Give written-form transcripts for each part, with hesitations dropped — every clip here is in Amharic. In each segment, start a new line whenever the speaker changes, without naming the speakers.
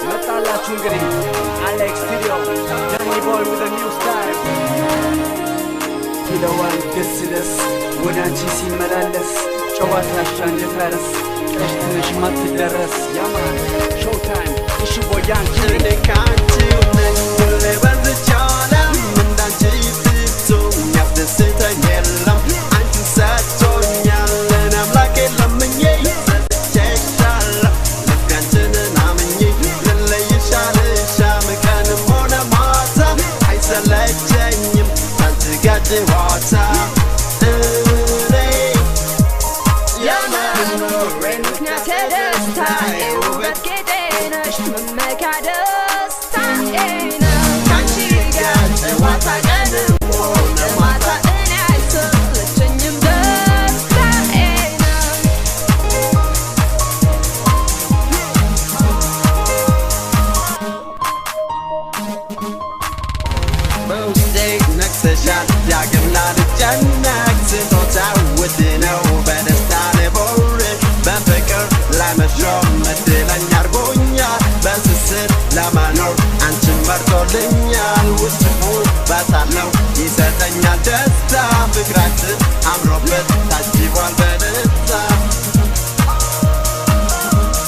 መጣላችሁ እንግዲህ Alex Video Danny Boy with a new style ይለዋል ደስ ወደ አንቺ ሲመላለስ ጨዋታሽ አንጀታረስ ቀሽትነሽ ማትደረስ ያማን ሾውታይም እሺ ቦያን
ከአንቺው ነኝ ሁሌ በዝቻለም እንዳንቺ ፍጹም ያስደስተኝ የለም አንቺን ሰጥቶኛል አምላኬ ለምኜ ሰጥቼሻለሁ ልክ አንቺን አምኜ ልለይሽ አልሻም ቀንም ሆነ ማታ አይሰለቸኝም ካንቺ ጋር ጨዋታ ነክሰሻል ዳግም ላልጨነቅ ስጦታው ውድ ነው በደስታ ልቦርቅ በፍቅር ለመሾም እድለኛ አድርጎኛል በስስት ለመኖር አንቺን መርጦልኛል ውስጡ በሳለው ይሰጠኛል ደስታ ፍቅራችን አምሮበት ታጅቧል በደስታ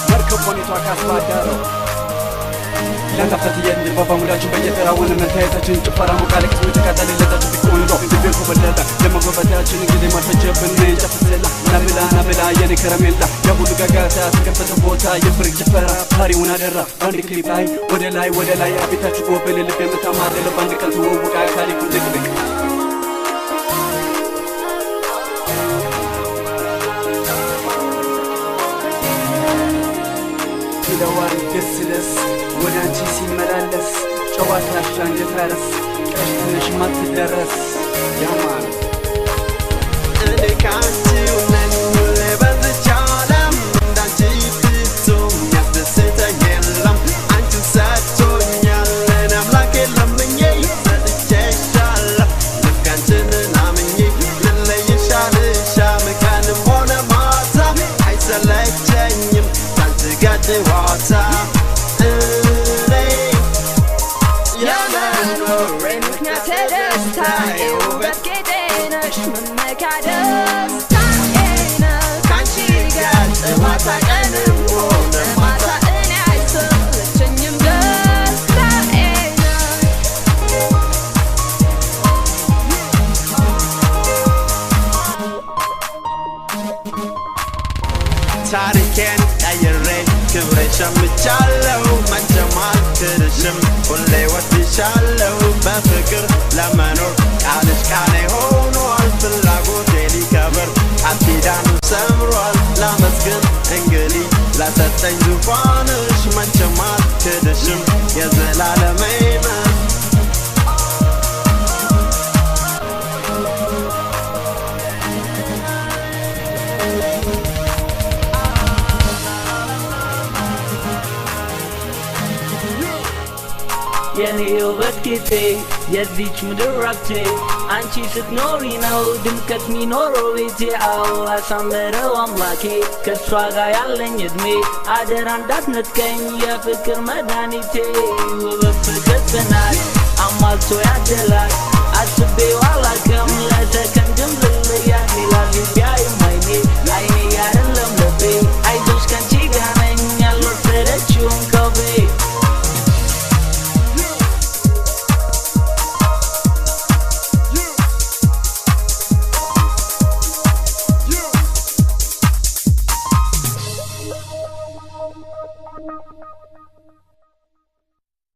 መርከብ ሆኔቷ ካስባዳረው ለንታፈት የንድል በሙላችን በየተራውን መታየታችን ጭፈራ ሙቃለ ቅስም ተቃጠለ ለታችን ቢቆንዶ ቢቢር ኮበለለ ለመጎበታችን እንግዲህ ማልፈጀብን እንጨፍስላ ናብላ የኔ ከረሜላ የሁሉ ጋጋታ ተከፈተ ቦታ የፍርቅ ጭፈራ ፓሪውን አደራ በአንድ ክሊፕ ላይ ወደ ላይ አቤታችሁ ጎበል ልብ የምታማደለ በአንድ ቀን ትወውቃ ታሪኩ ልቅልቅ ይለዋል ደስ ወደ አንቺ ሲመላለስ ጨዋታሽ አንጀታረስ ቀሽትነሽ ማትደረስ ያማን
እኔ ከአንቺው ነኝ ሁሌ በዝቻለም እንዳንቺ ፍጹም ያስደስተኝ የለም አንቺን ሰጥቶኛል አምላኬ ለምኜ ሰጥቼሻለሁ ልክ አንቺን አምኜ ልለይሽ አልሻም ቀንም ሆነ ማታ አይሰለቸኝም ካንቺ ጋር ጨዋታ ታሪኬን ቀይሬ ክብሬ ሸምቻለሁ መቼም አልክድሽም ሁሌ ወድሻለሁ በፍቅር ለመኖር ቃልሽ ቃሌ ሆኗል ፍላጎቴ ሊከብር ቃል ኪዳኑ ሰምሯል ላመስግን እንግዲህ ለሰጠኝ ዙፋንሽ መቼም አልክድሽም የዘላለሜ ነሽ
የኔ ውበት ጌጤ የዚች ምድር ሀብቴ አንቺ ስትኖሪ ነው ድምቀት ሚኖረው ቤቴ አዎ አሳመረው አምላኬ ከሷ ጋር ያለኝ እድሜ አደራ እንዳትነጥቀኝ የፍቅር መድኃኒቴ ውበት ፍቅር ጽናት አሟልቶ ያደላት አስቤው አላውቅም ለሰከንድም ልለያት ሌላ ቢያይም አይኔ ያደለም ልቤ አይዞሽ ከአንቺ ጋር ነኝ ያልወሰደችውን ከቤ